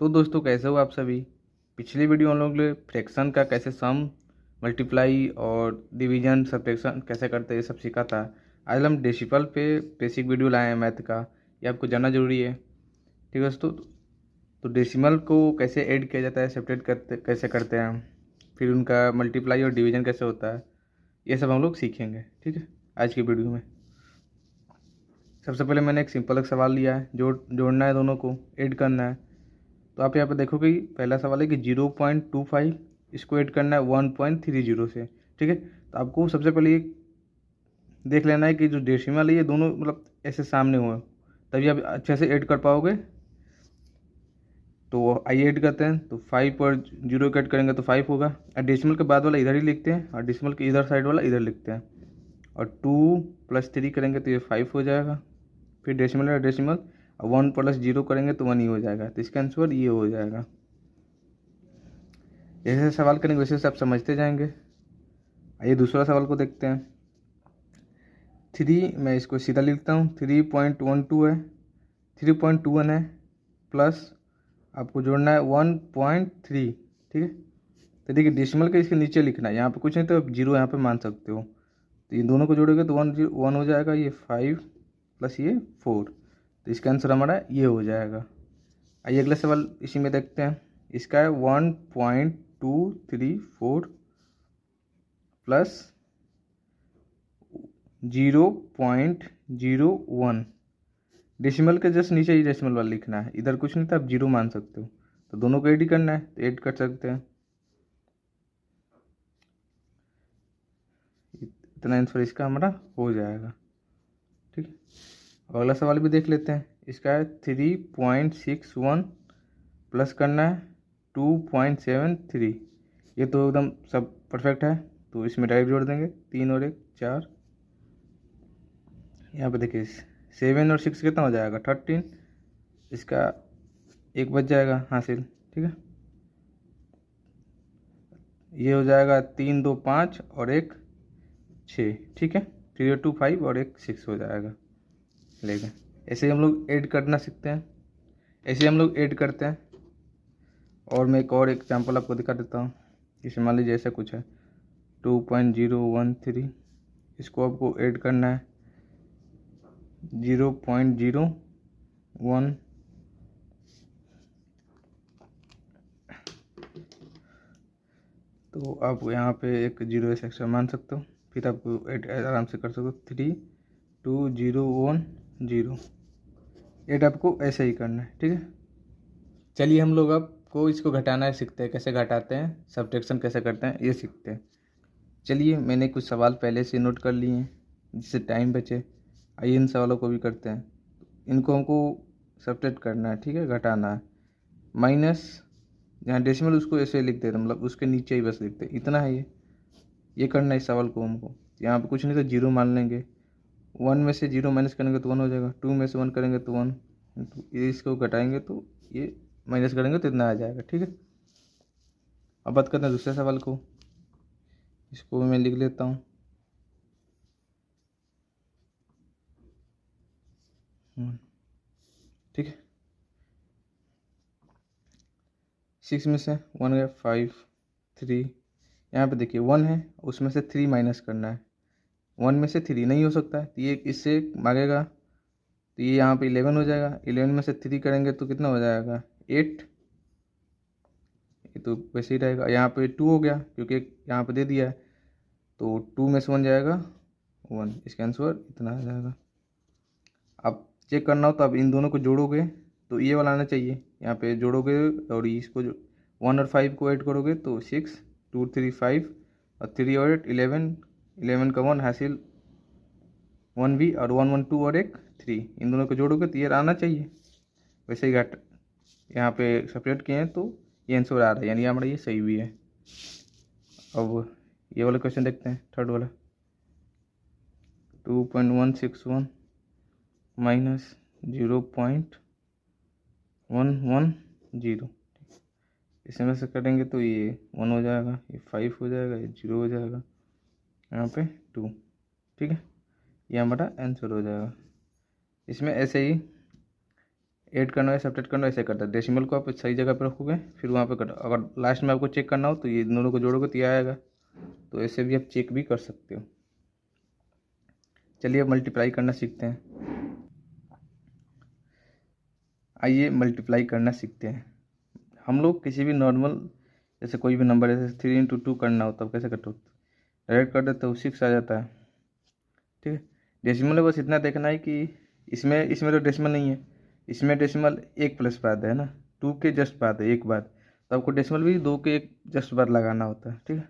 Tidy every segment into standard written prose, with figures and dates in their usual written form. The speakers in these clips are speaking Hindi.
तो दोस्तों कैसे हो आप सभी। पिछली वीडियो हम लोग ने फ्रैक्शन का कैसे सम मल्टीप्लाई और डिवीजन सब्ट्रैक्शन कैसे करते हैं ये सब सीखा था। आज हम डेसिमल पे बेसिक वीडियो लाए हैं मैथ का, ये आपको जानना जरूरी है। ठीक है दोस्तों, तो डेसिमल को कैसे ऐड किया जाता है, सेपरेट करते कैसे करते हैं, फिर उनका मल्टीप्लाई और डिवीजन कैसे होता है, ये सब हम लोग सीखेंगे। ठीक है, आज की वीडियो में सबसे पहले मैंने एक सिंपल एक सवाल लिया है, जोड़ना है, दोनों को ऐड करना है। तो आप यहाँ पे देखोगे पहला सवाल है कि 0.25 इसको ऐड करना है 1.30 से। ठीक है, तो आपको सबसे पहले ये देख लेना है कि जो डेसिमल है ये दोनों मतलब ऐसे सामने हुए, तभी आप अच्छे से ऐड कर पाओगे। तो आइए ऐड करते हैं। तो 5 और 0 को ऐड करेंगे तो 5 होगा, और डेसिमल के बाद वाला इधर ही लिखते हैं और डेसिमल के इधर साइड वाला इधर लिखते हैं, और 2 + 3 करेंगे तो ये 5 हो जाएगा। फिर डेसिमल और डेसिमल 1 + 0 करेंगे तो 1 ही हो जाएगा, तो इसका आंसर ये हो जाएगा। जैसे सवाल करेंगे वैसे से आप समझते जाएंगे। आइए दूसरा सवाल को देखते हैं। 3, मैं इसको सीधा लिखता हूँ, 3.12 है, 3.21 है, प्लस आपको जोड़ना है 1.3। ठीक है, तो देखिए डेसिमल के इसके नीचे लिखना है, यहाँ पे कुछ नहीं तो आप 0 यहाँ पे मान सकते हो। तो इन दोनों को जोड़ोगे तो 1 हो जाएगा, ये 5 + ये 4, तो इसका आंसर हमारा ये हो जाएगा। आइए अगला सवाल इसी में देखते हैं। इसका है 1.234 प्लस 0.01। डेसिमल के जस्ट नीचे ही डेसिमल वाला लिखना है, इधर कुछ नहीं था, आप 0 मान सकते हो। तो दोनों को ऐड ही करना है, तो ऐड कर सकते हैं। इतना आंसर इसका हमारा हो जाएगा। ठीक है, अब अगला सवाल भी देख लेते हैं। इसका है 3.61 प्लस करना है 2.73। ये तो एकदम सब परफेक्ट है, तो इसमें डायरेक्ट जोड़ देंगे, 3 और 1 4। यहाँ पे देखिए 7 और 6 कितना हो जाएगा 13, इसका 1 बच जाएगा हासिल। ठीक है, ये हो जाएगा 3 2 5 और 1 6। ठीक है, 3 2 5 और 1 6 हो जाएगा। लेकिन ऐसे ही हम लोग ऐड करना सीखते हैं, ऐसे हम लोग ऐड करते हैं। और मैं एक और एग्जांपल आपको दिखा देता हूँ। इसे मान लीजिए ऐसा कुछ है 2.013, इसको आपको ऐड करना है 0.01। तो आप यहाँ पे एक 0 एक्स्ट्रा मान सकते हो, फिर आप ऐड आराम से कर सकते हो 3.2010। ऐड आपको ऐसे ही करना है। ठीक है, चलिए हम लोग आपको इसको घटाना है सीखते हैं, कैसे घटाते हैं, सब्ट्रैक्शन कैसे करते हैं ये सीखते हैं। चलिए मैंने कुछ सवाल पहले से नोट कर लिए हैं जिससे टाइम बचे। आइए इन सवालों को भी करते हैं। इनको हमको सब्ट्रैक्ट करना है, ठीक है, घटाना है। माइनस जहाँ डेसिमल उसको ऐसे लिख देते, मतलब उसके नीचे ही बस लिखते, इतना है ये करना है इस सवाल को हमको। यहाँ पे कुछ नहीं तो 0 मान लेंगे, 1 में से 0 माइनस करेंगे तो 1 हो जाएगा, 2 में से 1 करेंगे तो 1, तो ये इसको घटाएंगे तो ये माइनस करेंगे तो इतना आ जाएगा। ठीक है, अब बात करते हैं दूसरे सवाल को, इसको मैं लिख लेता हूँ। ठीक है, 6 में से 1 गया, 5 3। यहाँ पे देखिए 1 है, उसमें से 3 माइनस करना है। 1 में से 3 नहीं हो सकता है, तो ये इससे मांगेगा, तो ये यहाँ पे 11 हो जाएगा। 11 में से 3 करेंगे तो कितना हो जाएगा 8। ये तो वैसे ही रहेगा। यहाँ पे 2 हो गया क्योंकि यहाँ पे दे दिया है, तो 2 में से 1 जाएगा 1, इसका आंसर इतना आ जाएगा। अब चेक करना हो तो आप इन दोनों को जोड़ोगे तो ये वाला आना चाहिए, यहाँ पे जोड़ोगे और इसको 1 और 5 को ऐड करोगे तो 6 2 3 5 और 3 और 8 11, 11 का 1 हासिल 1 भी, और 1 1 2 और 1 3, इन दोनों को जोड़ोगे तो ये आना चाहिए। वैसे ही घट यहाँ पे सेपरेट किए हैं तो ये आंसर आ रहा है, यानी हमारा ये सही भी है। अब ये वाला क्वेश्चन देखते हैं, थर्ड वाला 2.161 माइनस 0.110। इसमें से करेंगे तो ये 1 हो जाएगा, ये 5 हो जाएगा, ये 0 हो जाएगा, यहाँ पे 2। ठीक है, ये हमारा आंसर हो जाएगा। इसमें ऐसे ही ऐड करना है सब्ट्रैक्ट करना है ऐसे करता है। डेसिमल को आप सही जगह पर रखोगे, फिर वहाँ पे कट, अगर लास्ट में आपको चेक करना हो तो ये दोनों को जोड़ोगे तो ये आएगा। तो ऐसे भी आप चेक भी कर सकते हो। चलिए अब मल्टीप्लाई करना सीखते हैं। आइए मल्टीप्लाई करना सीखते हैं। हम लोग किसी भी नॉर्मल, जैसे कोई भी नंबर जैसे 3 × 2 करना हो तब कैसे करते हो, डायरेक्ट कर देते हो 6 आ जाता है। ठीक है, डेसिमल में बस इतना देखना है कि इसमें तो डेसिमल नहीं है, इसमें डेसिमल एक प्लस बाद है ना, 2 के जस्ट बाद है, एक बाद, तो आपको डेसिमल भी 2 के एक जस्ट बाद लगाना होता है। ठीक है,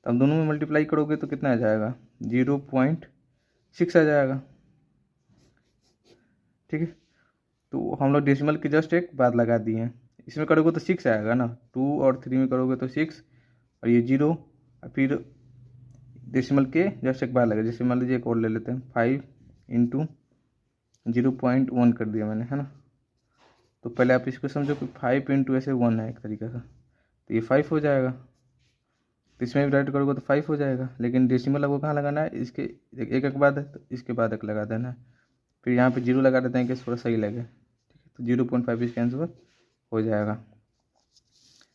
तो अब दोनों में मल्टीप्लाई करोगे तो कितना आ जाएगा, 0.6 आ जाएगा। ठीक है, तो हम लोग डेसिमल के जस्ट एक बाद लगा दिए हैं। इसमें करोगे तो 6 आएगा ना, 2 और 3 में करोगे तो 6 और ये 0, और फिर डेसिमल के जस्ट एक बार लगे। जैसे मान लीजिए एक और ले लेते हैं, 5 × 0.1 कर दिया मैंने, है ना। तो पहले आप इसको समझो कि 5 × ऐसे 1 है एक तरीके का, तो ये 5 हो जाएगा। तो इसमें भी डायरेक्ट करोगे तो 5 हो जाएगा, लेकिन डेसिमल आपको कहाँ लगाना है, इसके एक एक बाद है तो इसके बाद एक लगा देना है। फिर यहाँ पे 0 लगा देते हैं कि थोड़ा सही लगे। ठीक है, तो 0.5 इसका आंसर हो जाएगा।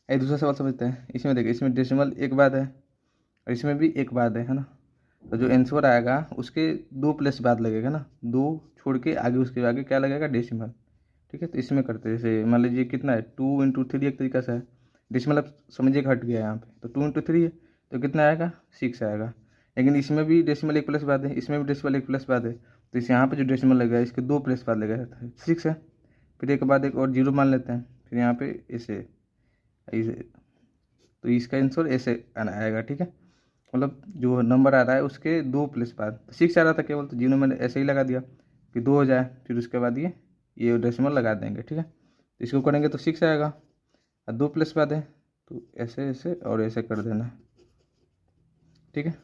एक दूसरा सवाल समझते हैं। इसमें देखिए, इसमें डेसिमल एक बाद है और इसमें भी एक बाद है ना। तो जो आंसर आएगा उसके 2 प्लस बाद लगेगा ना, 2 छोड़ के आगे उसके आगे क्या लगेगा, डेसिमल। ठीक है, तो इसमें करते हैं। जैसे मान लीजिए कितना है, 2 × 3 एक तरीका से है, डेसिमल आप समझिए घट गया यहाँ पे, तो 2 × 3 है तो कितना आएगा, 6 आएगा। लेकिन इसमें भी डेसिमल एक प्लस बाद है, इसमें भी डेसिमल एक प्लस बाद है, तो इस यहाँ पे जो डेसिमल लगेगा इसके 2 प्लस बाद लगेगा, 6 है। फिर एक बाद एक और 0 मान लेते हैं, फिर यहाँ पे ऐसे ऐसे, तो इसका आंसर ऐसे आएगा। ठीक है, मतलब जो नंबर आ रहा है उसके 2 प्लस बाद, 6 आ रहा था केवल, तो 0 मैंने ऐसे ही लगा दिया कि 2 हो जाए, फिर उसके बाद ये डेसिमल लगा देंगे। ठीक है, तो इसको करेंगे तो 6 आएगा और 2 प्लस बाद है तो ऐसे ऐसे और ऐसे कर देना। ठीक है,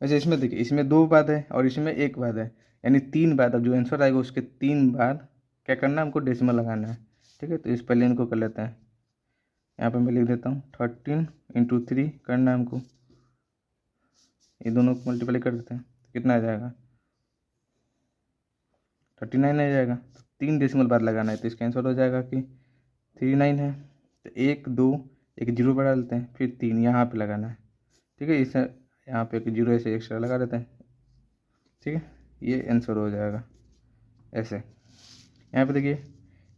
वैसे इसमें देखिए, इसमें 2 बाद है और इसमें एक बाद है, यानी 3 बाद। अब जो आंसर आएगा उसके 3 बाद क्या करना है, हमको डेसिमल लगाना है। ठीक है, तो इस पहले इनको कर लेते हैं। यहाँ पे मैं लिख देता हूँ 13 × 3 करना है हमको, ये दोनों को मल्टीप्लाई कर देते हैं तो कितना आ जाएगा, 39 आ जाएगा। तो 3 डेसिमल बाद लगाना है, तो इसका आंसर हो जाएगा कि 39 है। तो 1 2 एक 0 बढ़ा लेते हैं, फिर 3 यहाँ पे लगाना है। ठीक है, इसे यहाँ पे एक 0 ऐसे एक्स्ट्रा लगा देते हैं। ठीक है, ये आंसर हो जाएगा ऐसे। यहाँ पे देखिए,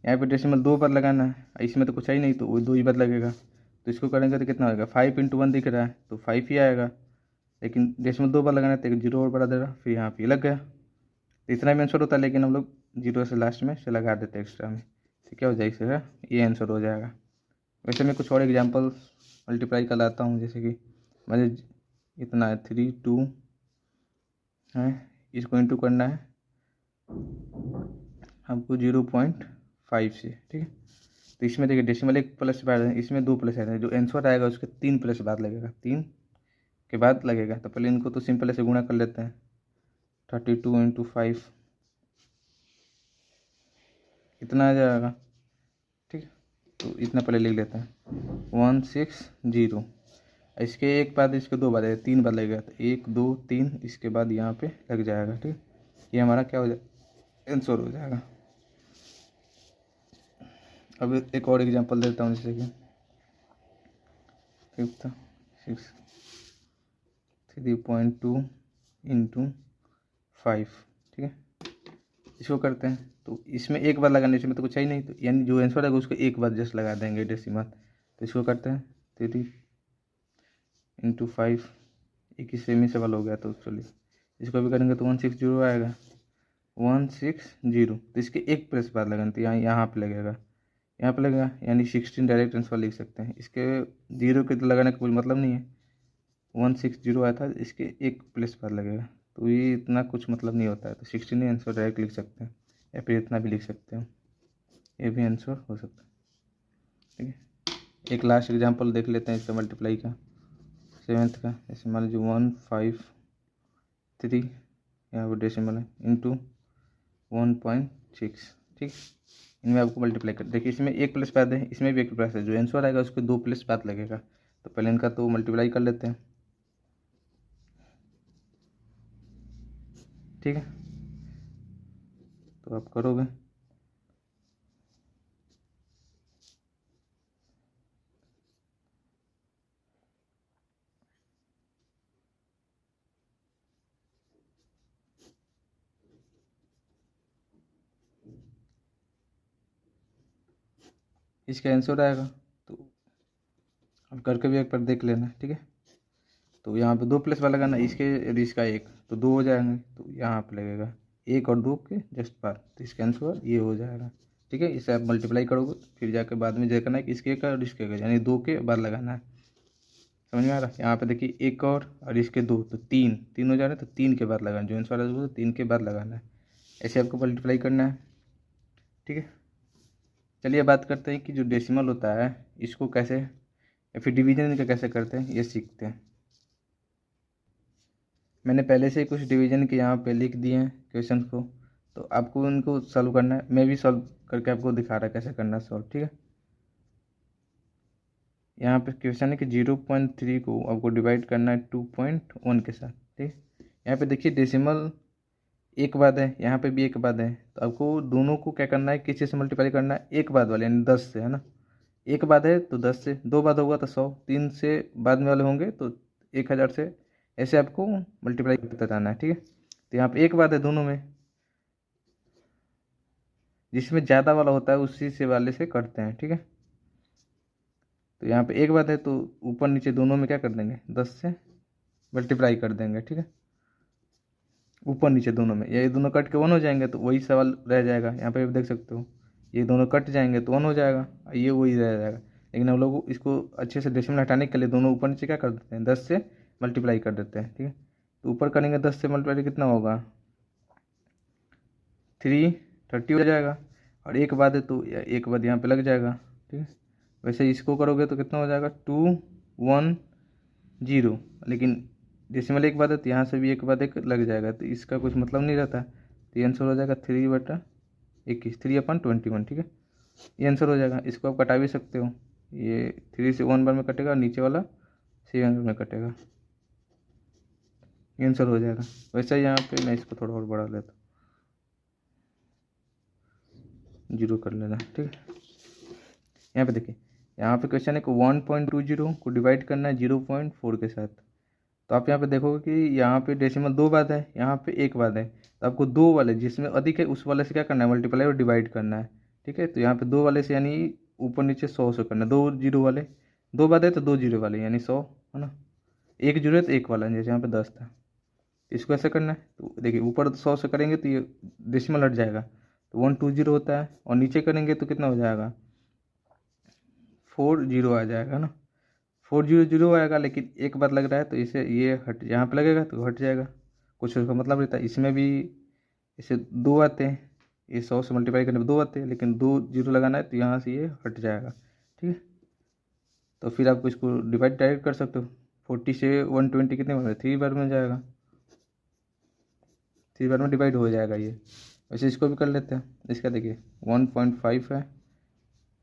यहाँ पे डेसिमल 2 बार लगाना है, इसमें तो कुछ है ही नहीं तो वो 2 ही बार लगेगा। तो इसको करेंगे तो कितना होगा, 5 × 1 दिख रहा है तो 5 ही आएगा, लेकिन डेसिमल 2 बार लगाना है तो एक 0 और बढ़ा देगा, फिर यहाँ पे लग गया। तो इतना भी आंसर होता है, लेकिन हम लोग 0 से लास्ट में से लगा देते हैं एक्स्ट्रा में, तो क्या हो जाएगा, ये आंसर हो जाएगा। वैसे मैं कुछ और एग्जांपल मल्टीप्लाई कर लाता हूँ। जैसे कि मुझे इतना है 3 2 है, इसको इंटू करना है हमको 0.5 से। ठीक है, तो इसमें देखिए डेसिमल एक प्लस बाद है, इसमें 2 प्लस है, जो आंसर आएगा उसके 3 प्लस बाद लगेगा, 3 के बाद लगेगा। तो पहले इनको तो सिंपल ऐसे गुणा कर लेते हैं, 32 × 5 इतना आ जाएगा। ठीक है, तो इतना पहले लिख लेते हैं 160। इसके एक बाद इसके 2 बाद है, 3 बार लगेगा, तो 1 2 3 इसके बाद यहाँ पे लग जाएगा। ठीक, ये हमारा क्या हो जाएगा, आंसर हो जाएगा। अब एक और एग्जांपल देता हूँ, जैसे कि 6 3.2 × 5। ठीक है, इसको करते हैं तो इसमें एक बार लगाने, इसमें तो कुछ है ही नहीं, तो यानी जो आंसर आएगा उसको एक बार जस्ट लगा देंगे डेसिमल। तो इसको करते हैं 3 × 5, एक ही सेमी सवाल हो गया, तो चलिए इसको भी करेंगे तो 160 आएगा, 160। तो इसके एक प्लस बाद लगाना, तो यहाँ पे लगेगा, यहाँ पे लगेगा, यानी 16 डायरेक्ट आंसर लिख सकते हैं। इसके 0 के तो लगाने का कोई मतलब नहीं है, 160 आया था, इसके एक प्लस बाद लगेगा, तो ये इतना कुछ मतलब नहीं होता है। तो 16 ही आंसर डायरेक्ट लिख सकते हैं, या फिर इतना भी लिख सकते हो, ये भी आंसर हो सकता है। ठीक है, एक लास्ट एग्जांपल देख लेते हैं इसका मल्टीप्लाई का, 7th का। जैसे मान लीजिए 153 यहाँ पर डेसिमल है इंटू 1.6। ठीक, इनमें आपको मल्टीप्लाई कर, देखिए इसमें एक प्लस बाद है, इसमें भी एक प्लस है, जो आंसर आएगा उसको 2 प्लस बाद लगेगा। तो पहले इनका तो मल्टीप्लाई कर लेते हैं। ठीक है, तो आप करोगे इसका आंसर आएगा। तो अब करके भी एक बार देख लेना, ठीक है। तो यहाँ पे 2 प्लस वाला लगाना, इसके यदि इसका 1 तो 2 हो जाएंगे, तो यहाँ पे लगेगा 1 और 2 के जस्ट पार, तो इसका आंसर ये हो जाएगा, ठीक है। इसे आप मल्टीप्लाई करोगे फिर जाके बाद में देखना है कि इसके का और इसके का, यानी 2 के बाद लगाना है। समझ में आ रहा है। यहाँ पे देखिए 1 और इसके 2 तो 3 हो जा रहे हैं, तो 3 के बाद लगाना, जो आंसर वाला तो 3 के बाद लगाना है। ऐसे आपको मल्टीप्लाई करना है, ठीक है। चलिए बात करते हैं कि जो डेसिमल होता है इसको कैसे, या फिर डिवीजन का कैसे करते हैं ये सीखते हैं। मैंने पहले से ही कुछ डिवीजन के यहाँ पे लिख दिए हैं क्वेश्चन को, तो आपको उनको सॉल्व करना है। मैं भी सॉल्व करके आपको दिखा रहा कैसे करना है सॉल्व, ठीक है। यहाँ पे क्वेश्चन है कि 0.3 को आपको डिवाइड करना है 2.1 के साथ, ठीक है। यहाँ पे देखिए डेसिमल एक बाद है, यहाँ पे भी एक बाद है, तो आपको दोनों को क्या करना है, किस चीज़ से मल्टीप्लाई करना है, एक बाद वाले यानी 10 से, है ना। एक बाद है तो 10 से, 2 बाद होगा तो 100, 3 से बाद में वाले होंगे तो 1000 से, ऐसे आपको मल्टीप्लाई करते रहना है, ठीक है। तो यहाँ पे एक बाद है दोनों में, जिसमें ज़्यादा वाला होता है उसी से वाले से करते हैं, ठीक है। तो यहाँ पे एक बात है तो ऊपर नीचे दोनों में क्या कर देंगे, 10 से मल्टीप्लाई कर देंगे, ठीक है। ऊपर नीचे दोनों में, ये दोनों कट के 1 हो जाएंगे तो वही सवाल रह जाएगा। यहाँ पे देख सकते हो ये दोनों कट जाएंगे तो 1 हो जाएगा, ये वही रह जाएगा। लेकिन हम लोग इसको अच्छे से डेसिमल हटाने के लिए दोनों ऊपर नीचे क्या कर देते हैं, 10 से मल्टीप्लाई कर देते हैं, ठीक है। तो ऊपर करेंगे 10 से मल्टीप्लाई कितना होगा, 330 हो जाएगा, और एक बाद है तो एक बाद यहाँ पे लग जाएगा, ठीक है। वैसे इसको करोगे तो कितना हो जाएगा, 210, लेकिन डेसिमल एक बाद है तो यहाँ से भी एक बाद एक लग जाएगा, तो इसका कुछ मतलब नहीं रहता। तो ये आंसर हो जाएगा 3/21, 3/21, ठीक है। ये आंसर हो जाएगा। इसको आप कटा भी सकते हो, ये 3 से 1 बार में कटेगा और नीचे वाला 7 बार में कटेगा, ये आंसर हो जाएगा। वैसे ही यहाँ पे मैं इसको थोड़ा और बढ़ा लेता हूँ, 0 कर लेना, ठीक है। यहाँ पे देखिए, यहाँ पे क्वेश्चन है कि 1.20 को डिवाइड करना है 0.4 के साथ। तो आप यहाँ पे देखोगे कि यहाँ पे डेसिमल 2 बाद है, यहाँ पे एक बाद है, तो आपको 2 वाले जिसमें अधिक है उस वाले से क्या करना है, मल्टीप्लाई और डिवाइड करना है, ठीक है। तो यहाँ पे 2 वाले से यानी ऊपर नीचे 100 से करना है, 2 जीरो वाले, 2 बाद है तो 2 जीरो वाले यानी 100, है ना। 1 जीरो है तो 1 वाला, जैसे यहाँ पे 10 था। इसको ऐसे करना है, तो देखिए ऊपर 100 से करेंगे तो ये डेसिमल हट जाएगा, तो 120 होता है, और नीचे करेंगे तो कितना हो जाएगा, 40 आ जाएगा ना, 400 आएगा। लेकिन एक बार लग रहा है तो इसे ये हट, यहाँ पे लगेगा तो हट जाएगा, कुछ उसका मतलब रहता है। इसमें भी इसे 2 आते हैं, ये 100 से मल्टीप्लाई करने में 2 आते हैं, लेकिन 2 जीरो लगाना है तो यहाँ से ये हट जाएगा, ठीक है। तो फिर आप इसको डिवाइड डायरेक्ट कर सकते हो, 40 से 120 कितने बार, 3 बार में जाएगा, 3 बार में डिवाइड हो जाएगा ये। वैसे इसको भी कर लेते हैं। इसका देखिए 1.5 है,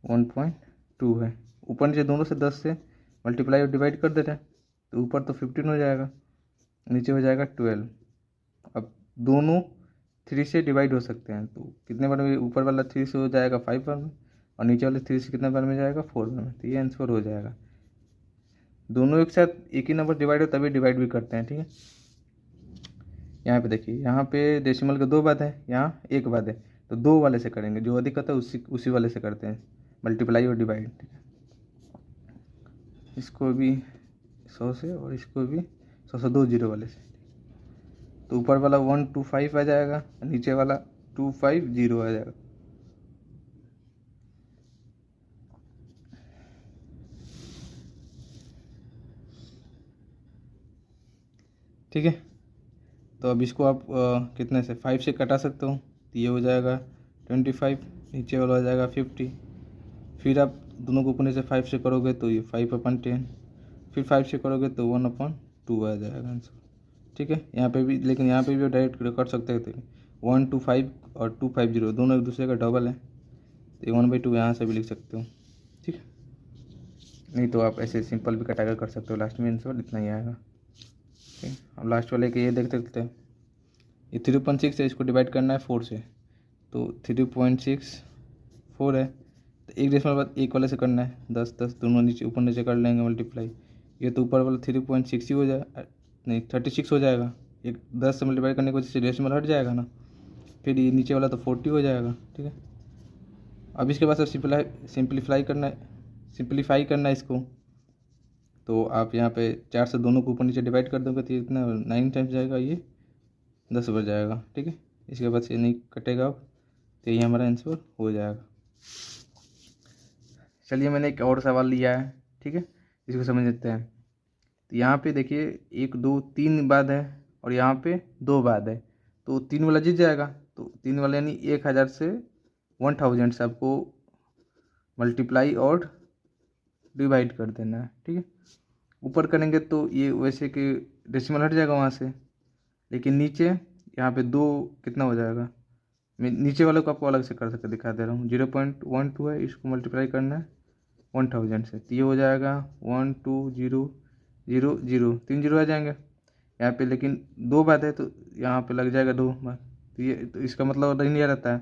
1.2 है, ऊपर नीचे दोनों से 10 से मल्टीप्लाई और डिवाइड कर देते हैं, तो ऊपर तो 15 हो जाएगा, नीचे हो जाएगा 12। अब दोनों 3 से डिवाइड हो सकते हैं, तो कितने बार में, ऊपर वाला 3 से हो जाएगा 5 बार में, और नीचे वाले 3 से कितने बार में जाएगा, 4 बार में, तो ये आंसर हो जाएगा। दोनों एक साथ एक ही नंबर डिवाइड हो तभी डिवाइड भी करते हैं, ठीक है। यहाँ पे देखिए, यहाँ पे डेसिमल के 2 बाद है, यहाँ एक बाद है, तो 2 वाले से करेंगे, जो अधिक होता है उसी वाले से करते हैं मल्टीप्लाई और डिवाइड, ठीक है। इसको भी 100 से और इसको भी 100 से 2 जीरो वाले से, तो ऊपर वाला 125 आ जाएगा, नीचे वाला 250 आ जाएगा। ठीक है, तो अब इसको आप कितने से 5 से कटा सकते हो, तो ये हो जाएगा 25, नीचे वाला हो जाएगा 50। फिर आप दोनों को ऊपर से 5 से करोगे तो ये 5/10, फिर 5 से करोगे तो 1/2 आ जाएगा आंसर, ठीक है। यहाँ पे भी, लेकिन यहाँ पे भी डायरेक्ट कर सकते हैं, 125 और 250 दोनों एक दूसरे का डबल है, तो 1/2 यहाँ से भी लिख सकते हो, ठीक है। नहीं तो आप ऐसे सिंपल भी कटा कर सकते हो, लास्ट में आंसर इतना ही आएगा, ठीक है। अब लास्ट वाले के ये देख सकते हैं, ये 3.6 है, इसको डिवाइड करना है 4 से, तो 3.64 है, तो एक डेसिमल बाद एक वाले से करना है, 10 दोनों नीचे ऊपर नीचे कर लेंगे मल्टीप्लाई। ये तो ऊपर वाला 3.6 ही हो जाए, नहीं 36 हो जाएगा, एक 10 से मल्टीप्लाई करने की वजह से डेसिमल हट जाएगा ना, फिर ये नीचे वाला तो 40 हो जाएगा, ठीक है। अब इसके बाद सिंप्लीफाई करना है इसको। तो आप यहाँ पे 4 से दोनों को ऊपर नीचे डिवाइड कर दोगे तो ये इतना 9 टाइम्स जाएगा, ये 10 बार जाएगा, ठीक है। इसके बाद से नहीं कटेगा अब, तो ये हमारा आंसर हो जाएगा। चलिए मैंने एक और सवाल लिया है, ठीक है, इसको समझ लेते हैं। तो यहाँ पे देखिए 1 2 3 बाद है और यहाँ पे 2 बाद है, तो 3 वाला जीत जाएगा। तो 3 वाला यानी 1000 से 1000 से आपको मल्टीप्लाई और डिवाइड कर देना है, ठीक है। ऊपर करेंगे तो ये वैसे कि डेसिमल हट जाएगा वहाँ से, लेकिन नीचे यहाँ पे 2 कितना हो जाएगा, मैं नीचे वाले को आपको अलग से कर सकते दिखा दे रहा हूँ। 0.12 है, इसको मल्टीप्लाई करना है 1000 से, तो ये हो जाएगा 1 2 0 0 0, 3 0 आ जाएंगे यहाँ पे। लेकिन 2 बात है तो यहाँ पे लग जाएगा 2 बात, तो ये तो इसका मतलब नहीं आ रहता है,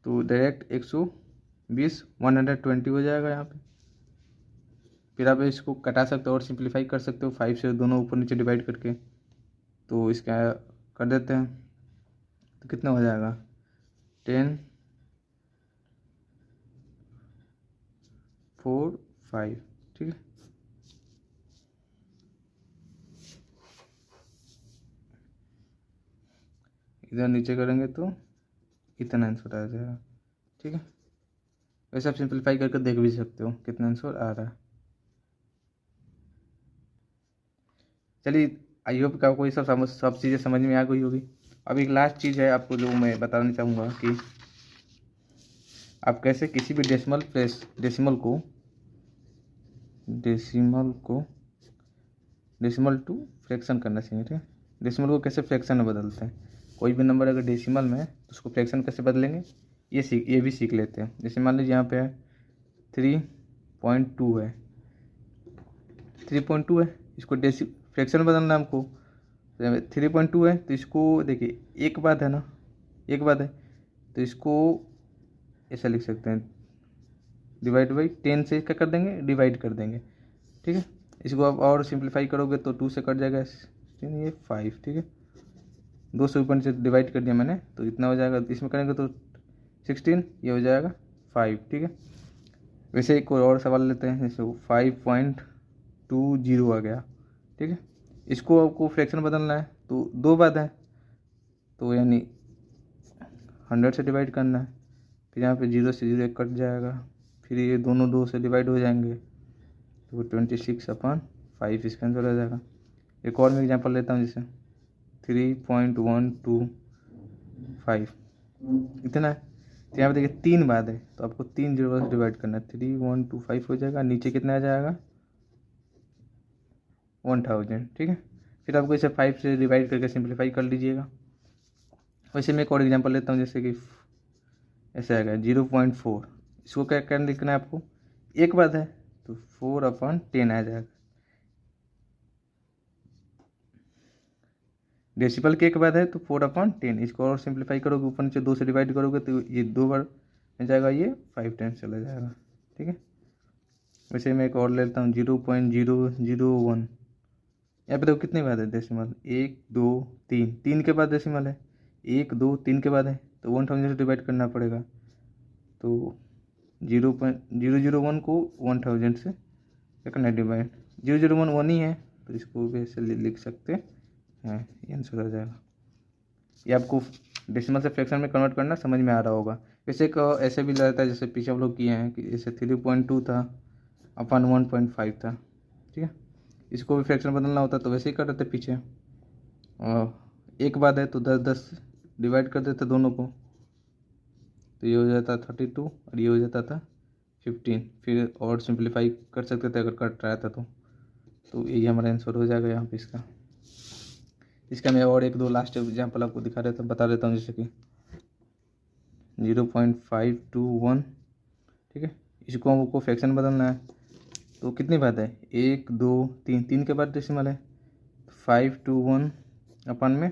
तो डायरेक्ट 120 120 हो जाएगा यहाँ पे। फिर आप इसको कटा सकते हो और सिंप्लीफाई कर सकते हो 5 से दोनों ऊपर नीचे डिवाइड करके। तो इसका कर देते हैं, तो कितना हो जाएगा 10 4 5, ठीक है। इधर नीचे करेंगे तो इतना आंसर आ जाएगा, ठीक है। वैसे आप सिंप्लीफाई करके देख भी सकते हो कितना आंसर आ रहा है। चलिए आई होप कि आपको ये सब चीज़ें समझ में आ गई होगी। अब एक लास्ट चीज़ है आपको जो मैं बताना चाहूँगा कि आप कैसे किसी भी डेसिमल टू फ्रैक्शन करना चाहिए, ठीक है। डेसिमल को कैसे फ्रैक्शन में बदलते हैं, कोई भी नंबर अगर डेसिमल में है तो उसको फ्रैक्शन कैसे बदलेंगे ये भी सीख लेते हैं। जैसे मान लीजिए यहाँ पे है 3.2 है, 3.2 है, इसको फ्रैक्शन में बदलना है हमको। 3.2 है तो इसको देखिए एक बात है ना, एक बात है तो इसको ऐसा लिख सकते हैं, डिवाइड बाई 10 से क्या कर देंगे, डिवाइड कर देंगे, ठीक है। इसको आप और सिंप्लीफाई करोगे तो 2 से कट जाएगा, ये 5, ठीक है। 2 से ऊपर से डिवाइड कर दिया मैंने तो इतना हो जाएगा, इसमें करेंगे तो 16, ये हो जाएगा 5, ठीक है। वैसे एक और सवाल लेते हैं, जैसे 5.20 आ गया, ठीक है। इसको आपको फ्रैक्शन बदलना है तो 2 बात है, तो यानी 100 से डिवाइड करना है, फिर यहाँ पे 0 से 0 कट जाएगा, फिर ये दोनों 2 से डिवाइड हो जाएंगे तो 26/5 इसका आंसर आ जाएगा। एक और मैं एग्जांपल लेता हूँ, जैसे 3.125 इतना है, तो यहाँ पे देखिए 3 बाद है तो आपको 3 0 से डिवाइड करना है, 3125 हो जाएगा, नीचे कितना आ जाएगा 1000, ठीक है। फिर आपको इसे 5 से डिवाइड करके सिंप्लीफाई कर लीजिएगा। वैसे मैं एक और एग्जांपल लेता हूँ, जैसे कि ऐसे आएगा 0.4, इसको क्या करना लिखना है आपको, एक बात है तो 4/10 आ जाएगा। डेसिमल के एक बाद है तो 4/10, इसको और सिंप्लीफाई करोगे ऊपर नीचे 2 से डिवाइड करोगे तो ये 2 बार हो जाएगा, ये 5 टाइम्स चला जाएगा, ठीक है। वैसे मैं एक और लेता हूँ 0.001, यहाँ पे देखो कितने बाद है डेसिमल, 1 2 3, 3 के बाद डेसिमल है, 1 2 3 के बाद है तो 1000 से डिवाइड करना पड़ेगा, तो 0.001 को 1000 से करना डिवाइड, 001 1 ही है तो इसको भी ऐसे लिख सकते हैं, ये आंसर आ जाएगा। ये आपको डेसिमल से फ्रैक्शन में कन्वर्ट करना समझ में आ रहा होगा। वैसे एक ऐसे भी रहता है जैसे पीछे हम लोग किए हैं कि जैसे 3.2 था अपन 1.5 था, ठीक है। इसको भी फ्रैक्शन बदलना होता तो वैसे ही कर देते पीछे, एक बात है तो 10 डिवाइड कर देते दोनों को, तो ये हो जाता 32 और ये हो जाता था 15, फिर और सिंप्लीफाई कर सकते थे अगर कट रहा था तो यही हमारा आंसर हो जाएगा यहाँ पे इसका मैं और 1 2 लास्ट एग्जाम्पल आपको बता देता हूँ, जैसे कि 0.521, ठीक है। इसको हमको फ्रैक्शन बदलना है तो कितनी बात है, 1 2 3, 3 के बाद डेसिमल है, 521 अपन में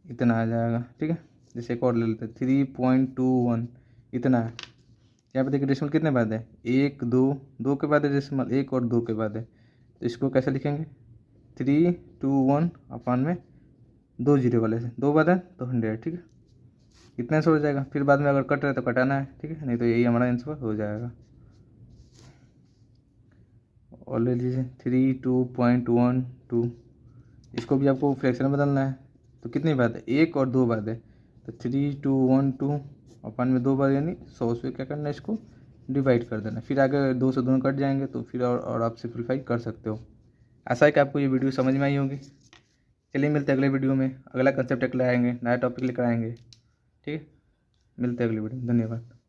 इतना आ जाएगा, ठीक है। जैसे एक और ले लेते हैं 3.21, इतना है। यहाँ पे देखिए डेसिमल कितने बाद है, 1 2 2 के बाद है डेसिमल, 1 और 2 के बाद है, तो इसको कैसे लिखेंगे, 321 अपन में 2 0 वाले से 2 बाद है तो 100, ठीक है। कितना से हो जाएगा, फिर बाद में अगर कट रहा है तो कटाना है, ठीक है, नहीं तो यही हमारा आंसर हो जाएगा। और ले लीजिए 32.12, इसको भी आपको फ्रैक्शन में बदलना है। तो कितनी बात है, 1 और 2 बात है, तो 3212 अपन में 2 बार यानी 100 से क्या करना है, इसको डिवाइड कर देना, फिर आगे 2 से दोनों कट जाएंगे तो फिर और आप सिंप्लीफाई कर सकते हो। आशा है कि आपको ये वीडियो समझ में आई होगी। चलिए मिलते हैं अगले वीडियो में, अगला कंसेप्ट लेकर आएंगे, नया टॉपिक लेकर आएंगे, ठीक है। मिलते हैं अगली वीडियो में, धन्यवाद।